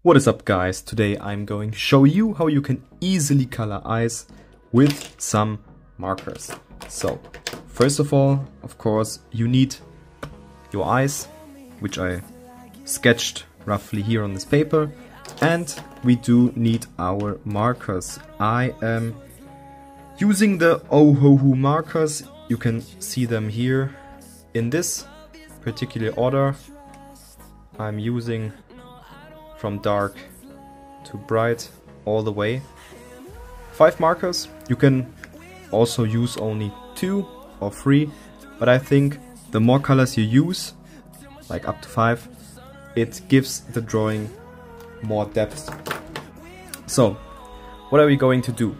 What is up, guys? Today I'm going to show you how you can easily color eyes with some markers. So first of all, of course, you need your eyes, which I sketched roughly here on this paper, and we do need our markers. I am using the Ohuhu markers. You can see them here in this particular order. I'm using from dark to bright all the way. 5 markers. You can also use only 2 or 3, but I think the more colors you use, like up to 5, it gives the drawing more depth. So what are we going to do?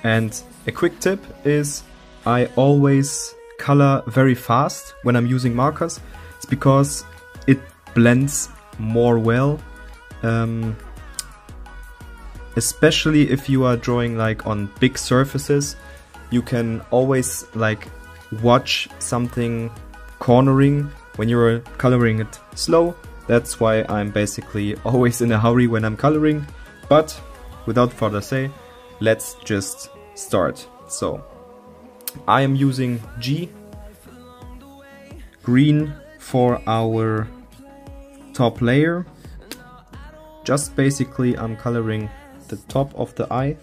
And a quick tip is I always color very fast when I'm using markers. It's because it blends more well, especially if you are drawing like on big surfaces. You can always like watch something cornering when you're coloring it slow. That's why I'm basically always in a hurry when I'm coloring. But without further ado, let's just start. So I am using G green for our top layer. Just basically I'm coloring the top of the eye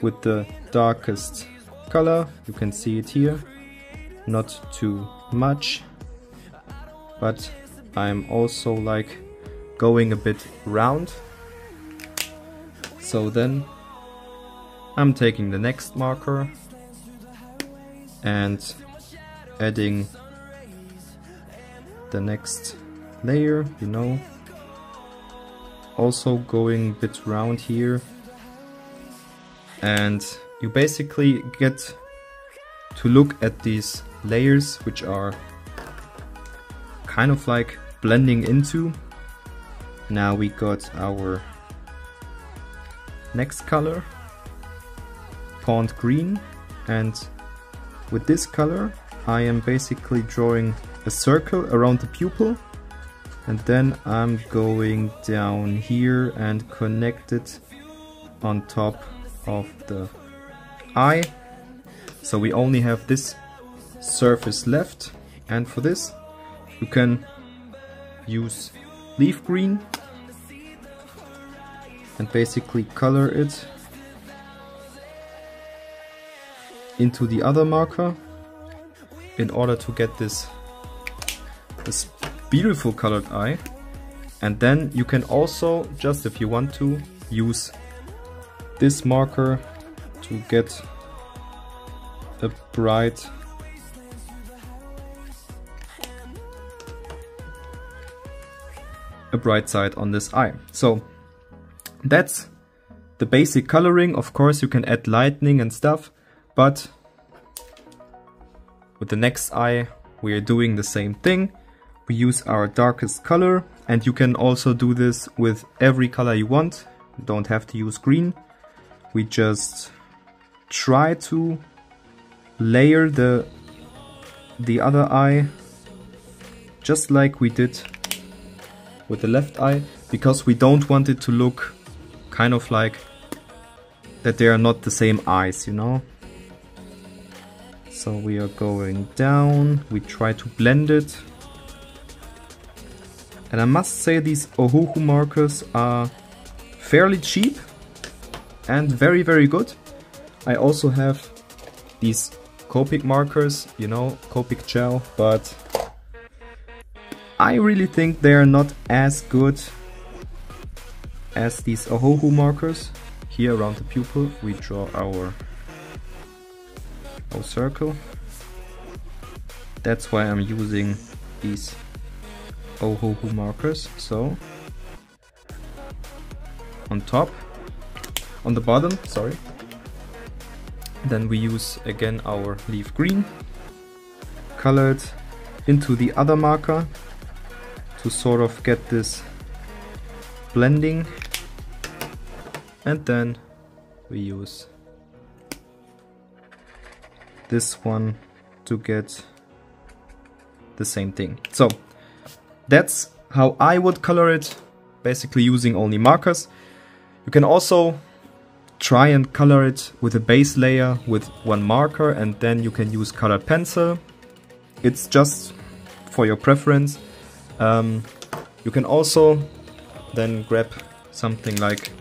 with the darkest color. You can see it here, not too much, but I'm also like going a bit round. So then I'm taking the next marker and adding the next layer, you know, also going a bit round here, and you basically get to look at these layers which are kind of like blending into. Now we got our next color, pond green, and with this color I am basically drawing a circle around the pupil, and then I'm going down here and connect it on top of the eye. So we only have this surface left, and for this you can use leaf green and basically color it into the other marker in order to get this beautiful colored eye. And then you can also, just if you want to, use this marker to get a bright side on this eye. So that's the basic coloring. Of course you can add lightning and stuff, but with the next eye we are doing the same thing. We use our darkest color, and you can also do this with every color you want. You don't have to use green. We just try to layer the other eye just like we did with the left eye, because we don't want it to look kind of like that they are not the same eyes, you know. So we are going down, we try to blend it. And I must say these Ohuhu markers are fairly cheap and very, very good. I also have these Copic markers, you know, Copic gel, but I really think they are not as good as these Ohuhu markers. Here around the pupil we draw our circle. That's why I'm using these Ohuhu markers. So on the bottom, sorry. Then we use again our leaf green, colored into the other marker to sort of get this blending, and then we use this one to get the same thing. So that's how I would color it. basically using only markers. You can also try and color it with a base layer with one marker, and then you can use colored pencil. It's just for your preference. You can also then grab something like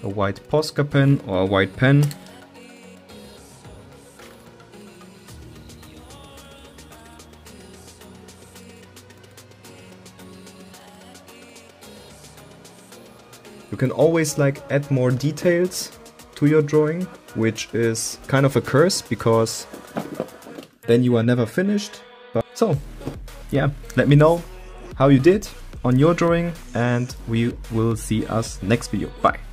a white Posca pen or a white pen. You can always like add more details to your drawing, which is kind of a curse because then you are never finished. But so yeah, let me know how you did on your drawing, and we will see us next video. Bye.